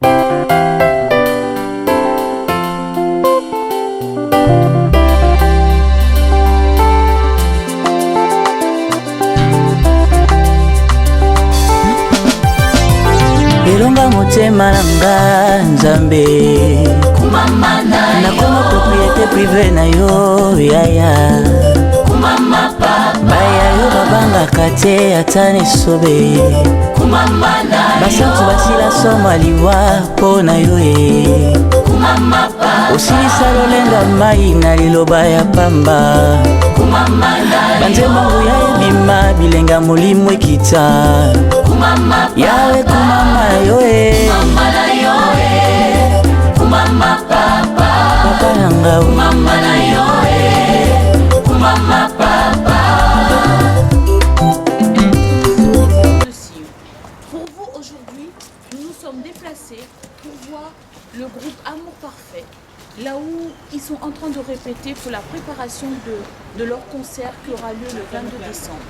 Elonga motema nanga Nzambe kumamana nakoma propriété privée na yo yaya kumama papa baya yo babanga kate atane sobe kumamana basantu basila soma liwa po na yo kumama papa osilisa lolenga mai na liloba ya pamba kumamana banzembangu ya ebima bilenga molimo ekita kumama yawe kumama yoe kumama na yoe kumama papa papa nanga kumama na yoe kumama papa. Pour vous aujourd'hui, nous nous sommes déplacés pour voir le groupe Amour Parfait, là où ils sont en train de répéter pour la préparation de leur concert qui aura lieu le 22 décembre.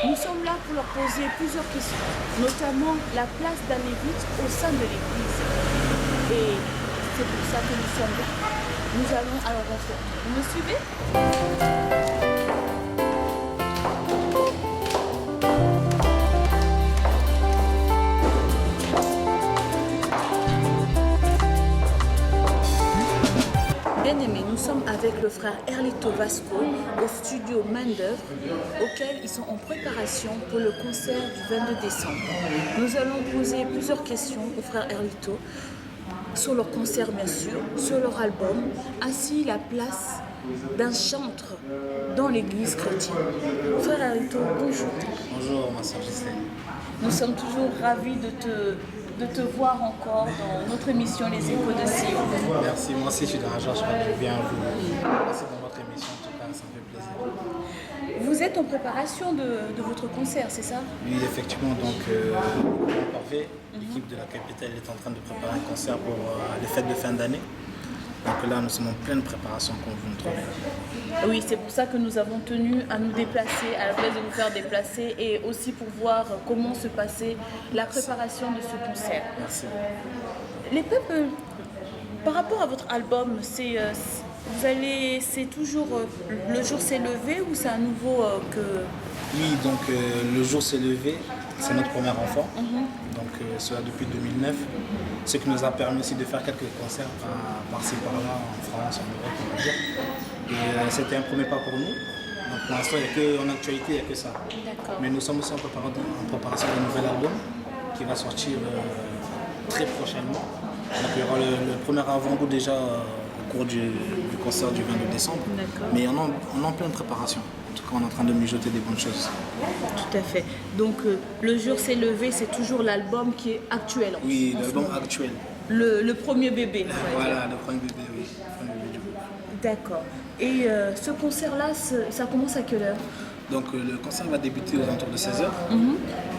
Nous sommes là pour leur poser plusieurs questions, notamment la place d'aller vite au sein de l'église. Et c'est pour ça que nous sommes là. Nous allons à leur rencontre. Vous me suivez ? Bien-aimés, nous sommes avec le frère Erlito Vasco au studio Main d'œuvre, auquel ils sont en préparation pour le concert du 22 décembre. Nous allons poser plusieurs questions au frère Erlito sur leur concert bien sûr, sur leur album, ainsi la place d'un chantre dans l'église chrétienne. Frère Erlito, bonjour. Bonjour, ma sœur Gisèle. Nous sommes toujours ravis de te voir encore dans notre émission Les Échos de Sion. Merci, moi aussi je suis dans la joie, je crois que je viens à vous. Merci pour votre émission, en tout cas, ça me fait plaisir. Vous êtes en préparation de votre concert, c'est ça? Oui, effectivement, donc Parfait, l'équipe de la capitale est en train de préparer un concert pour les fêtes de fin d'année. Donc là, nous sommes en pleine préparation, comme vous nous trouvez. Oui, c'est pour ça que nous avons tenu à nous déplacer, à la place de nous faire déplacer, et aussi pour voir comment se passait la préparation de ce concert. Merci. Les peuples, par rapport à votre album, c'est toujours Le jour s'est levé ou c'est à nouveau que... Oui, donc Le jour s'est levé, c'est notre premier enfant, donc cela depuis 2009, ce qui nous a permis aussi de faire quelques concerts par-ci par-là, en France, en Europe, on va dire. Et c'était un premier pas pour nous. Donc pour l'instant, en actualité, il n'y a que ça. Mais nous sommes aussi en préparation d'un nouvel album qui va sortir très prochainement. Donc il y aura le premier avant-goût déjà au cours du concert du 22 décembre. Mais on est en pleine préparation. En tout cas, on est en train de mijoter des bonnes choses. Tout à fait. Donc Le jour s'est levé, c'est toujours l'album qui est actuel. Oui, l'album actuel. Le premier bébé. Voilà, le premier bébé, oui. D'accord. Et ce concert-là, ça commence à quelle heure? Donc le concert va débuter aux alentours de 16h.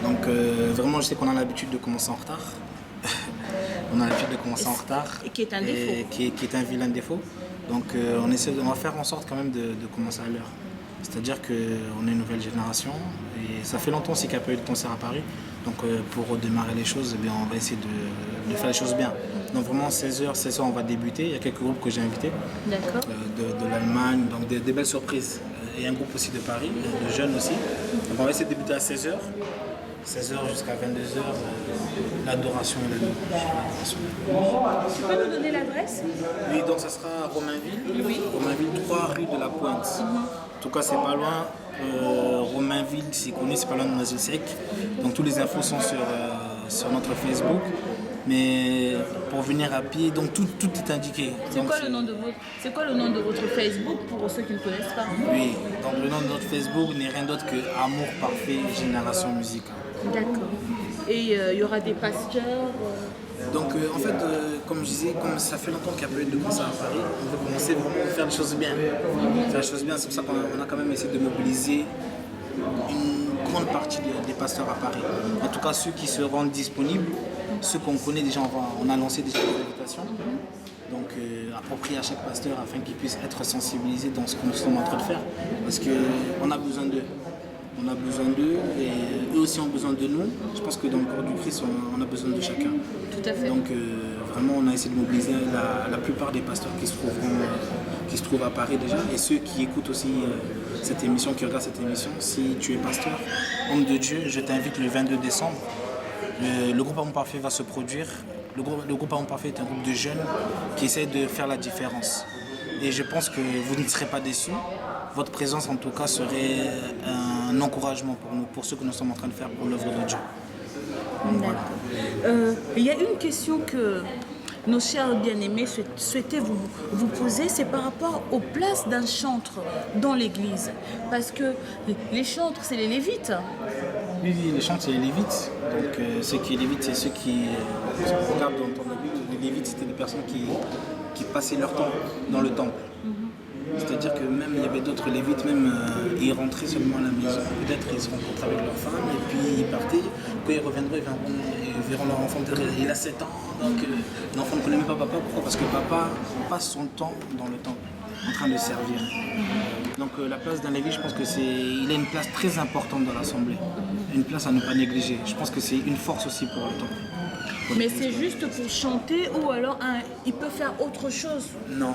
Donc vraiment, je sais qu'on a l'habitude de commencer en retard. On a l'habitude de commencer en retard. Et qui est un défaut. Qui est un vilain défaut. Donc on va faire en sorte quand même de commencer à l'heure. C'est-à-dire qu'on est une nouvelle génération et ça fait longtemps aussi qu'il n'y a pas eu de concert à Paris. Donc pour redémarrer les choses, eh bien, on va essayer de faire les choses bien. Donc vraiment 16h, on va débuter. Il y a quelques groupes que j'ai invités de l'Allemagne, donc des belles surprises. Et un groupe aussi de Paris, de jeunes aussi. Donc on va essayer de débuter à 16h. 16h jusqu'à 22h, l'adoration et l'adoration. Tu peux nous donner l'adresse? Oui, donc ça sera à Romainville. Oui. Romainville, 3 rue de la Pointe. En tout cas, c'est pas loin. Romainville, c'est connu, c'est pas loin de Noisy-le-Sec. Donc toutes les infos sont sur notre Facebook. Mais pour venir à pied, donc tout est indiqué. C'est quoi le nom de votre Facebook pour ceux qui ne connaissent pas? Oui, donc le nom de notre Facebook n'est rien d'autre que Amour Parfait Génération Musicale. D'accord. Et il y aura des pasteurs Donc en fait, comme je disais, comme ça fait longtemps qu'il n'y a pas eu de concert à Paris, on veut commencer vraiment à faire les choses bien. Faire les choses bien, c'est pour ça qu'on a quand même essayé de mobiliser une grande partie des pasteurs à Paris. En tout cas, ceux qui se rendent disponibles, ceux qu'on connaît déjà, on a lancé déjà des invitations. Donc approprié à chaque pasteur afin qu'il puisse être sensibilisé dans ce que nous sommes en train de faire. Parce qu'on a besoin d'eux. On a besoin d'eux et eux aussi ont besoin de nous. Je pense que dans le corps du Christ, on a besoin de chacun. Tout à fait. Donc vraiment, on a essayé de mobiliser la plupart des pasteurs qui se trouvent à Paris déjà, et ceux qui écoutent aussi cette émission, qui regardent cette émission. Si tu es pasteur, homme de Dieu, je t'invite le 22 décembre. Le groupe Amour Parfait va se produire. Le groupe Amour Parfait est un groupe de jeunes qui essaie de faire la différence. Et je pense que vous ne serez pas déçus. Votre présence, en tout cas, serait un encouragement pour nous, pour ce que nous sommes en train de faire pour l'œuvre de Dieu. D'accord. Il y a une question que nos chers bien-aimés souhaitaient vous poser, c'est par rapport aux places d'un chantre dans l'église. Parce que les chantres, c'est les lévites. Oui, les chantres, c'est les lévites. Donc, ceux qui lévites, c'est ceux qui regardent dans ton Bible. Les lévites, c'était des personnes qui passaient leur temps dans le temple. C'est-à-dire que même il y avait d'autres lévites, même ils rentraient seulement à la maison. Peut-être ils se rencontraient avec leur femme et puis ils partaient. Quand ils reviendraient, ils verront leur enfant. Il a 7 ans, donc l'enfant ne connaît même pas papa. Pourquoi? Parce que papa passe son temps dans le temple, en train de servir. Donc la place d'un lévite, je pense qu'il a une place très importante dans l'assemblée. Une place à ne pas négliger. Je pense que c'est une force aussi pour le temple. Mais c'est juste pour chanter ou alors il peut faire autre chose? Non.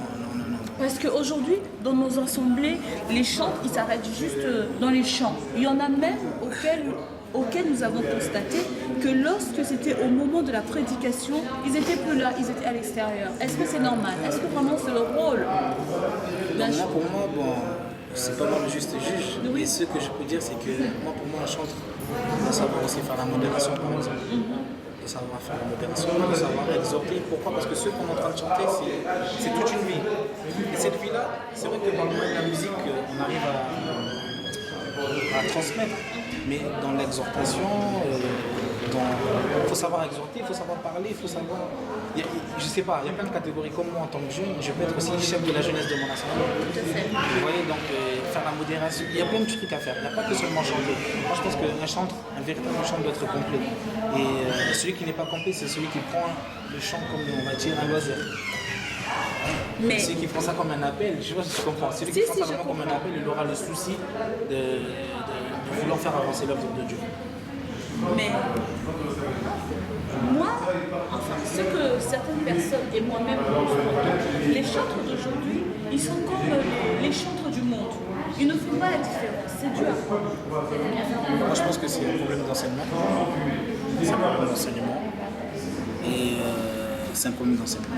Parce qu'aujourd'hui, dans nos assemblées, les chants, ils s'arrêtent juste dans les chants. Il y en a même auxquels nous avons constaté que lorsque c'était au moment de la prédication, ils n'étaient plus là, ils étaient à l'extérieur. Est-ce que c'est normal? Est-ce que vraiment c'est le rôle d'un chanteur? Pour moi, bon, c'est pas moi le juste juge. Oui. Mais ce que je peux dire, c'est que pour moi, un chanteur doit savoir aussi faire la modération, par exemple. De savoir faire la modération, de savoir exhorter. Pourquoi? Parce que ce qu'on est en train de chanter, c'est toute une vie. Et cette vie-là, c'est vrai que par le moyen de la musique, on arrive à transmettre. Mais dans l'exhortation, il faut savoir exhorter, il faut savoir parler, il faut savoir... je sais pas, il y a plein de catégories. Comme moi, en tant que jeune, je peux être aussi chef de la jeunesse de mon assemblée. Vous voyez, donc faire la modération, il y a plein de trucs à faire. Il n'y a pas que seulement chanter. Moi, je pense qu'un chantre, un véritable chantre doit être complet. Et celui qui n'est pas complet, c'est celui qui prend le chant comme, on va dire, un loisir. Mais celui qui prend ça comme un appel, je sais pas si tu comprends. Celui qui prend ça vraiment comme un appel, il aura le souci de vouloir faire avancer l'œuvre de Dieu. Mais moi, enfin, ce que certaines personnes et moi-même pensent, les chantres d'aujourd'hui, ils sont comme les chantres du monde. Ils ne font pas la différence, c'est dur. Moi, je pense que c'est un problème d'enseignement. C'est un problème d'enseignement. Et c'est un problème d'enseignement.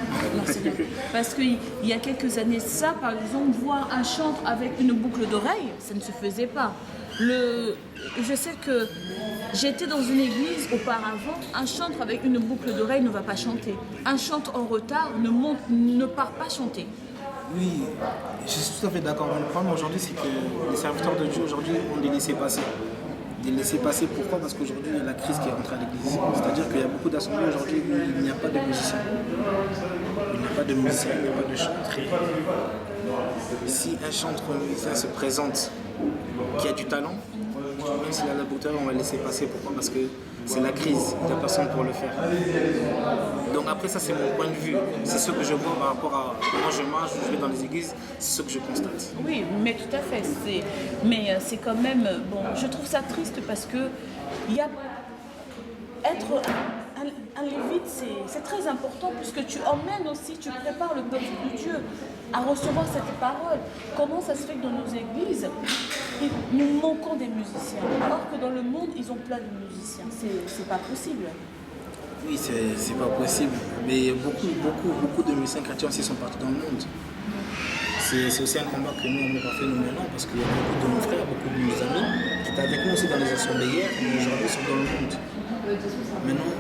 Parce qu'il y a quelques années, ça, par exemple, voir un chantre avec une boucle d'oreille, ça ne se faisait pas. Je sais que j'étais dans une église auparavant, un chantre avec une boucle d'oreille ne va pas chanter. Un chantre en retard ne part pas chanter. Oui, je suis tout à fait d'accord. Le problème aujourd'hui, c'est que les serviteurs de Dieu aujourd'hui ont des laissés-passer. Des laissés-passer, pourquoi? Parce qu'aujourd'hui, il y a la crise qui est rentrée à l'église. C'est-à-dire qu'il y a beaucoup d'assemblées aujourd'hui où il n'y a pas de musiciens. Il n'y a pas de musiciens, il n'y a pas de chantres. Si un chantre musicien se présente, qui a du talent, même s'il a la bouteille, on va le laisser passer. Pourquoi? Parce que c'est la crise, il n'y a personne pour le faire. Donc après ça, c'est mon point de vue. C'est ce que je vois par rapport à... Moi je marche, je vais dans les églises, c'est ce que je constate. Oui, mais tout à fait. Mais c'est quand même... Bon, je trouve ça triste parce que être un lévite, c'est très important puisque tu emmènes aussi, tu prépares le peuple de Dieu à recevoir cette parole. Comment ça se fait que dans nos églises, nous manquons des musiciens, alors que dans le monde, ils ont plein de musiciens. C'est pas possible. Oui, c'est pas possible. Mais beaucoup de musiciens chrétiens aussi sont partis dans le monde. C'est aussi un combat que nous, on a fait nous menons, parce qu'il y a beaucoup de nos frères, beaucoup de nos amis qui étaient avec nous aussi dans les assemblées hier, mais aujourd'hui sont dans le monde. Maintenant,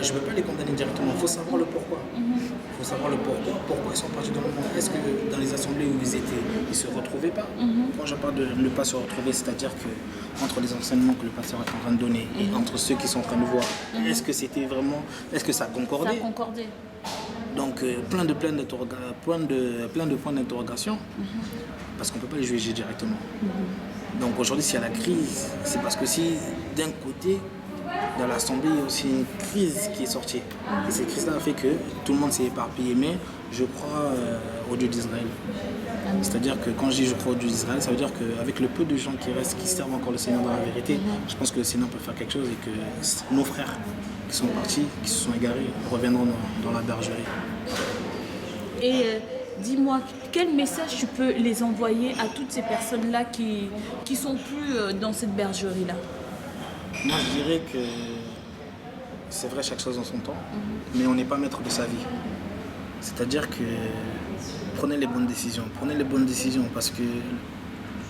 je ne peux pas les condamner directement, il faut savoir le pourquoi. Il faut savoir le pourquoi ils sont partis dans le monde. Est-ce que dans les assemblées où ils étaient, ils ne se retrouvaient pas? Quand je parle de ne pas se retrouver, c'est-à-dire que entre les enseignements que le pasteur est en train de donner et entre ceux qui sont en train de voir, est-ce que c'était vraiment, est-ce que ça concordait? Ça concordait. Donc plein de points d'interrogation, parce qu'on ne peut pas les juger directement. Donc aujourd'hui, s'il y a la crise, c'est parce que si d'un côté, dans l'Assemblée, il y a aussi une crise qui est sortie. Et cette crise-là a fait que tout le monde s'est éparpillé. Mais je crois au Dieu d'Israël. C'est-à-dire que quand je dis je crois au Dieu d'Israël, ça veut dire qu'avec le peu de gens qui restent, qui servent encore le Seigneur dans la vérité, je pense que le Seigneur peut faire quelque chose et que nos frères qui sont partis, qui se sont égarés, reviendront dans la bergerie. Et dis-moi, quel message tu peux les envoyer à toutes ces personnes-là qui sont plus dans cette bergerie-là? Moi, je dirais que c'est vrai, chaque chose en son temps, mais on n'est pas maître de sa vie. C'est-à-dire que prenez les bonnes décisions. Prenez les bonnes décisions parce que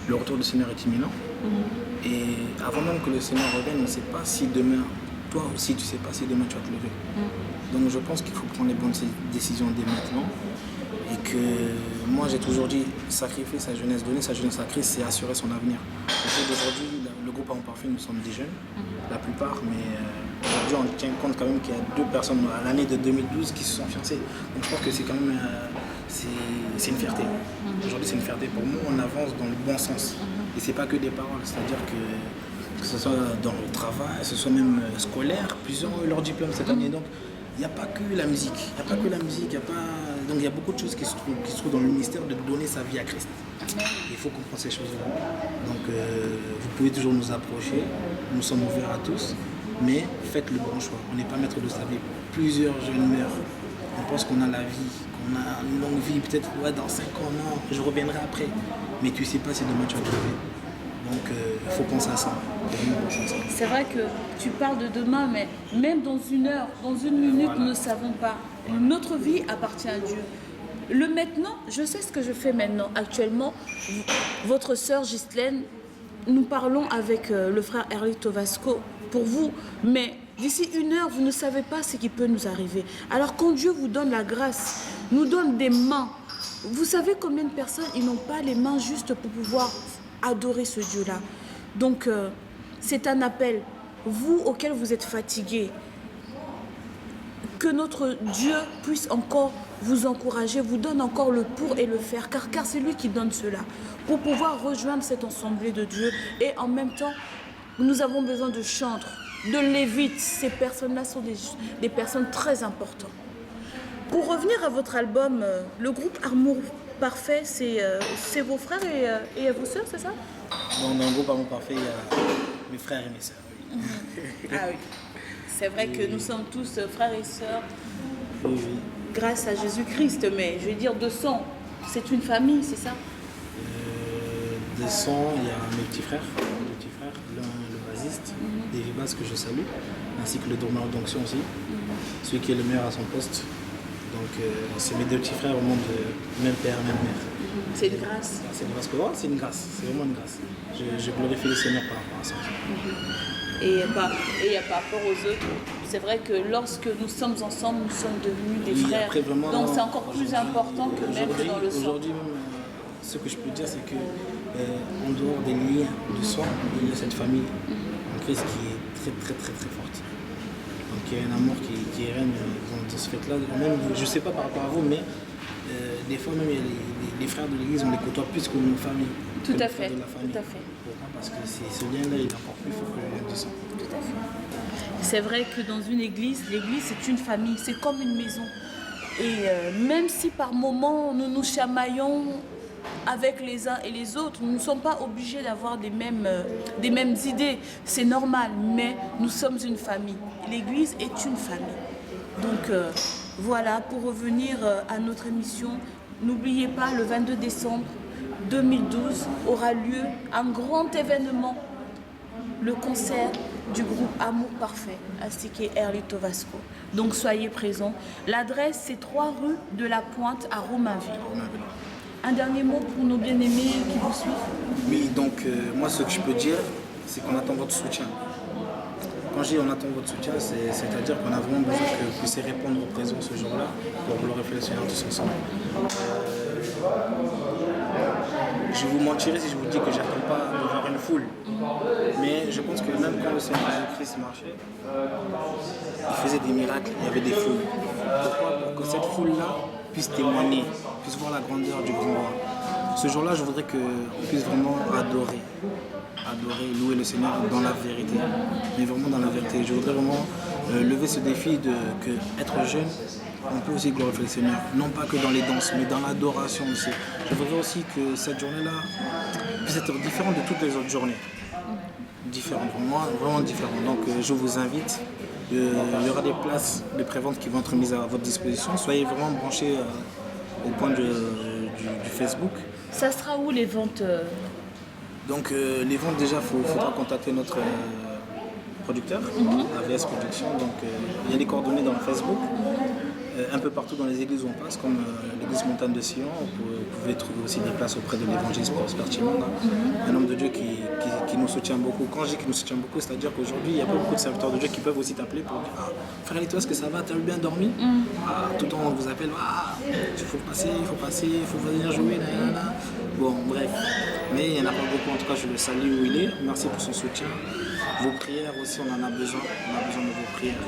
le retour du Seigneur est imminent. Et avant même que le Seigneur revienne, on ne sait pas si demain, toi aussi, tu ne sais pas si demain tu vas te lever. Donc je pense qu'il faut prendre les bonnes décisions dès maintenant. Et que moi, j'ai toujours dit, sacrifier sa jeunesse, donner sa jeunesse à Christ, c'est assurer son avenir. Aujourd'hui, le groupe Amour Parfait, nous sommes des jeunes, la plupart, mais aujourd'hui, on tient compte quand même qu'il y a 2 personnes à l'année de 2012 qui se sont fiancées. Donc je pense que c'est quand même c'est une fierté. Aujourd'hui, c'est une fierté pour nous, on avance dans le bon sens. Et c'est pas que des paroles, c'est-à-dire que ce soit dans le travail, que ce soit même scolaire, plusieurs ont eu leur diplôme cette année. Donc il n'y a pas que la musique, donc il y a beaucoup de choses qui se trouvent dans le ministère de donner sa vie à Christ. Il faut comprendre ces choses-là. Donc vous pouvez toujours nous approcher, nous sommes ouverts à tous, mais faites le bon choix. On n'est pas maître de sa vie. Plusieurs jeunes meurent. On pense qu'on a la vie, qu'on a une longue vie, peut-être dans 5 ans, non, je reviendrai après. Mais tu ne sais pas si demain tu vas te lever. Donc il faut penser à ça. C'est vrai que tu parles de demain, mais même dans 1 heure, dans 1 minute, nous ne savons pas. Notre vie appartient à Dieu. Le maintenant, je sais ce que je fais maintenant. Actuellement, votre sœur Ghislaine, nous parlons avec le frère Erlito Vasco pour vous, mais d'ici 1 heure, vous ne savez pas ce qui peut nous arriver. Alors quand Dieu vous donne la grâce, nous donne des mains, vous savez combien de personnes, ils n'ont pas les mains justes pour pouvoir adorer ce Dieu-là. Donc, c'est un appel, vous auquel vous êtes fatigués, que notre Dieu puisse encore vous encourager, vous donne encore le pour et le faire, car c'est lui qui donne cela, pour pouvoir rejoindre cette assemblée de Dieu. Et en même temps, nous avons besoin de chantres, de lévites. Ces personnes-là sont des personnes très importantes. Pour revenir à votre album, le groupe Amour Parfait, c'est vos frères et vos sœurs, c'est ça? Dans le groupe Amour Parfait, il y a mes frères et mes sœurs. Ah oui, c'est vrai que nous sommes tous frères et sœurs. Oui. Grâce à Jésus-Christ, mais je veux dire de sang, c'est une famille, c'est ça? De sang, il y a mes petits frères, l'un le bassiste, Davy Bass que je salue, ainsi que le dormeur d'onction aussi, celui qui est le meilleur à son poste. Donc c'est mes 2 petits frères au monde de même père, même mère. C'est une grâce. C'est une grâce, c'est vraiment une grâce. Je glorifie le Seigneur par rapport à ça. Et par rapport aux autres, c'est vrai que lorsque nous sommes ensemble, nous sommes devenus des frères. Donc c'est encore plus important que même que dans le sang. Aujourd'hui, ce que je peux dire, c'est que en dehors des liens de sang, il y a cette famille en Christ qui est très très très très forte. Donc il y a un amour qui règne dans ce fait-là. Même, je ne sais pas par rapport à vous, mais des fois même les frères de l'église, on les côtoie plus que nos familles. Tout à fait. Pourquoi? Parce que ce lien-là il est encore plus fort que le lien du sang. Tout à fait. C'est vrai que dans une église, l'église c'est une famille, c'est comme une maison. Et même si par moments nous nous chamaillons avec les uns et les autres, nous ne sommes pas obligés d'avoir des mêmes idées, c'est normal, mais nous sommes une famille. L'église est une famille. Donc voilà, pour revenir à notre émission, n'oubliez pas, le 22 décembre 2012 aura lieu un grand événement, le concert du groupe Amour Parfait, ainsi qu'Erlito Vasco. Donc soyez présents. L'adresse, c'est 3 rue de la Pointe à Romainville. Un dernier mot pour nos bien-aimés qui vous suivent? Oui, donc moi ce que je peux dire, c'est qu'on attend votre soutien. Quand je dis on attend votre soutien, c'est-à-dire qu'on a vraiment besoin que vous puissiez répondre aux présents ce jour-là pour glorifier le Seigneur tous ensemble. Je vous mentirais si je vous dis que j'attends pas de voir une foule. Mais je pense que même quand le Seigneur Jésus-Christ marchait, il faisait des miracles, il y avait des foules. Pourquoi? Pour que cette foule-là puisse témoigner, puisse voir la grandeur du grand roi. Ce jour-là, je voudrais qu'on puisse vraiment adorer, louer le Seigneur dans la vérité. Mais vraiment dans la vérité. Je voudrais vraiment lever ce défi que être jeune, on peut aussi glorifier le Seigneur. Non pas que dans les danses, mais dans l'adoration aussi. Je voudrais aussi que cette journée-là puisse être différente de toutes les autres journées. Différente, pour moi, vraiment différente. Donc je vous invite Il y aura des places de prévente qui vont être mises à votre disposition. Soyez vraiment branchés au point du Facebook. Ça sera où les ventes Donc les ventes déjà, il faudra contacter notre producteur, AVS Production. Donc il y a les coordonnées dans le Facebook. Un peu partout dans les églises où on passe, comme l'église Montagne de Sion, vous pouvez trouver aussi des places auprès de l'évangéliste Prosper Chimanga, un homme de Dieu qui nous soutient beaucoup. Quand je dis qu'il nous soutient beaucoup, c'est-à-dire qu'aujourd'hui, il n'y a pas beaucoup de serviteurs de Dieu qui peuvent aussi t'appeler pour dire frère, et toi, est-ce que ça va? T'as bien dormi? Tout le temps, on vous appelle, il faut passer, il faut venir jouer. Bon, bref. Mais il n'y en a pas beaucoup, en tout cas, je le salue où il est. Merci pour son soutien. Vos prières aussi, on en a besoin. On a besoin de vos prières.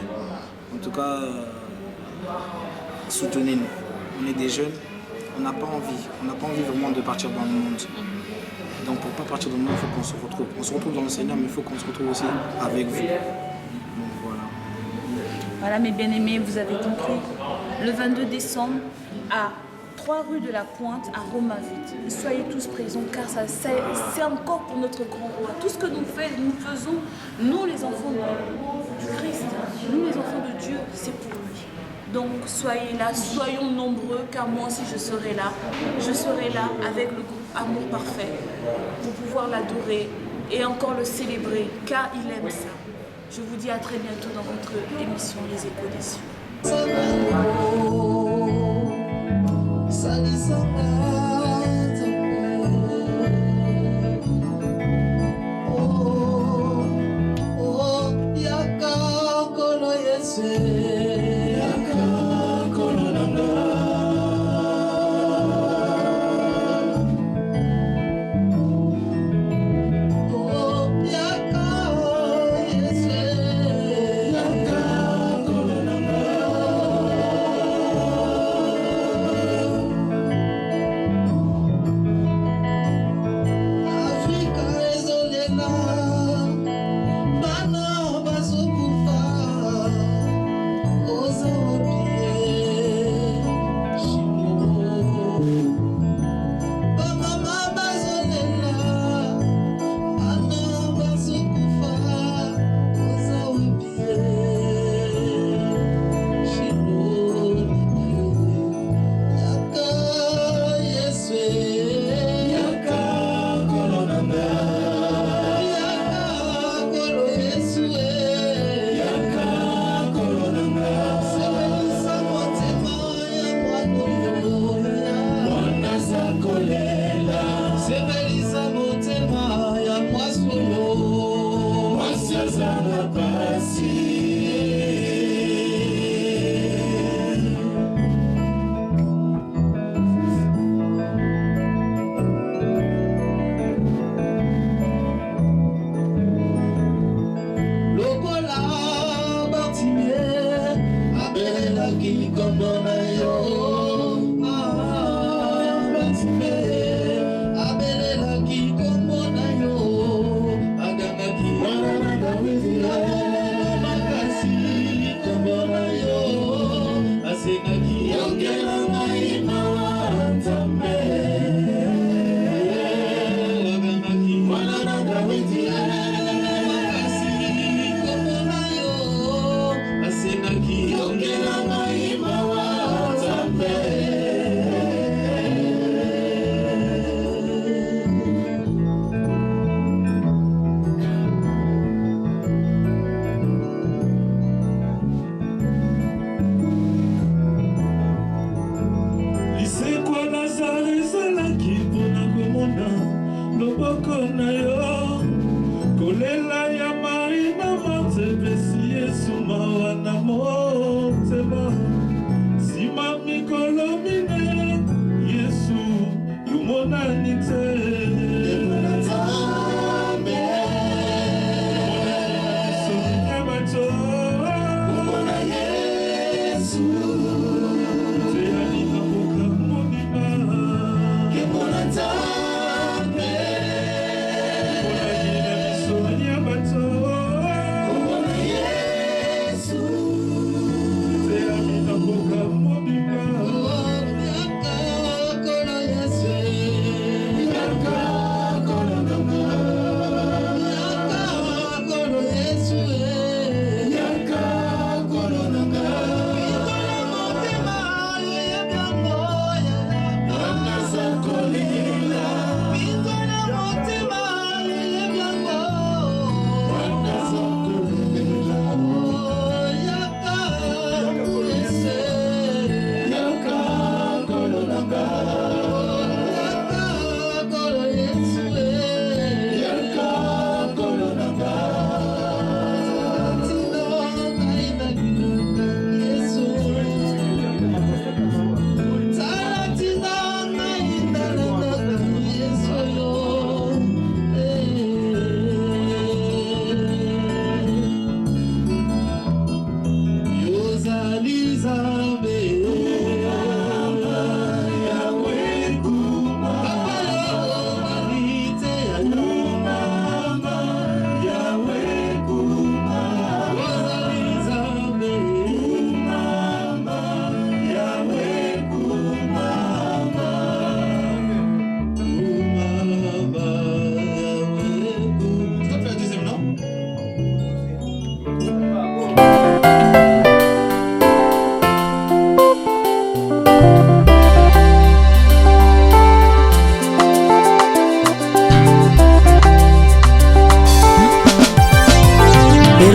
En tout cas, soutenez-nous. On est des jeunes, on n'a pas envie vraiment de partir dans le monde. Donc pour ne pas partir dans le monde, il faut qu'on se retrouve. On se retrouve dans le Seigneur, mais il faut qu'on se retrouve aussi avec vous. Donc voilà. Voilà mes bien-aimés, vous avez compris. Le 22 décembre, à 3 rue de la Pointe, à Romainville. Soyez tous présents car c'est encore pour notre grand roi. Tout ce que nous faisons, nous les enfants du Christ, nous les enfants de Dieu, c'est pour lui. Donc soyez là, soyons nombreux, car moi aussi je serai là. Je serai là avec le groupe Amour Parfait pour pouvoir l'adorer et encore le célébrer, car il aime ça. Je vous dis à très bientôt dans votre émission Les Échos des Cieux.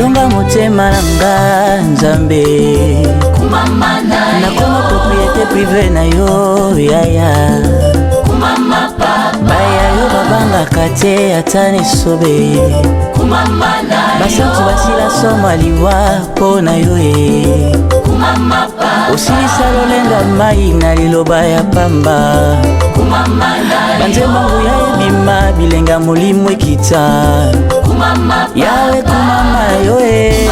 elonga motema nanga nzambe nakoma propriété privé na yo yaya baya yo babangaka te ata nesobe basantu basila soma liwa mpo na yo e osilisa lolenga mai na liloba ya pamba banzembo nguya ebima bilenga molimo ekita yawe kumama yo e